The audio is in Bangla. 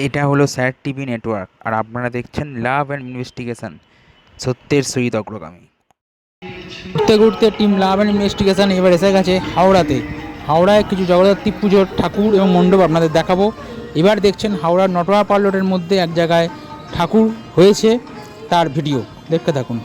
এটা হলো স্যার টিভি নেটওয়ার্ক, আর আপনারা দেখছেন লাভ অ্যান্ড ইনভেস্টিগেশন, সত্যের সহিত অগ্রগামী। ঘুরতে ঘুরতে টিম লাভ অ্যান্ড ইনভেস্টিগেশন এবার এসে গেছে হাওড়াতে। হাওড়ায় কিছু জগদ্ধাত্রী পুজোর ঠাকুর এবং মণ্ডপ আপনাদের দেখাবো। এবার দেখছেন হাওড়ার নটোয়া পার্লরের মধ্যে এক জায়গায় ঠাকুর হয়েছে, তার ভিডিও দেখতে থাকুন।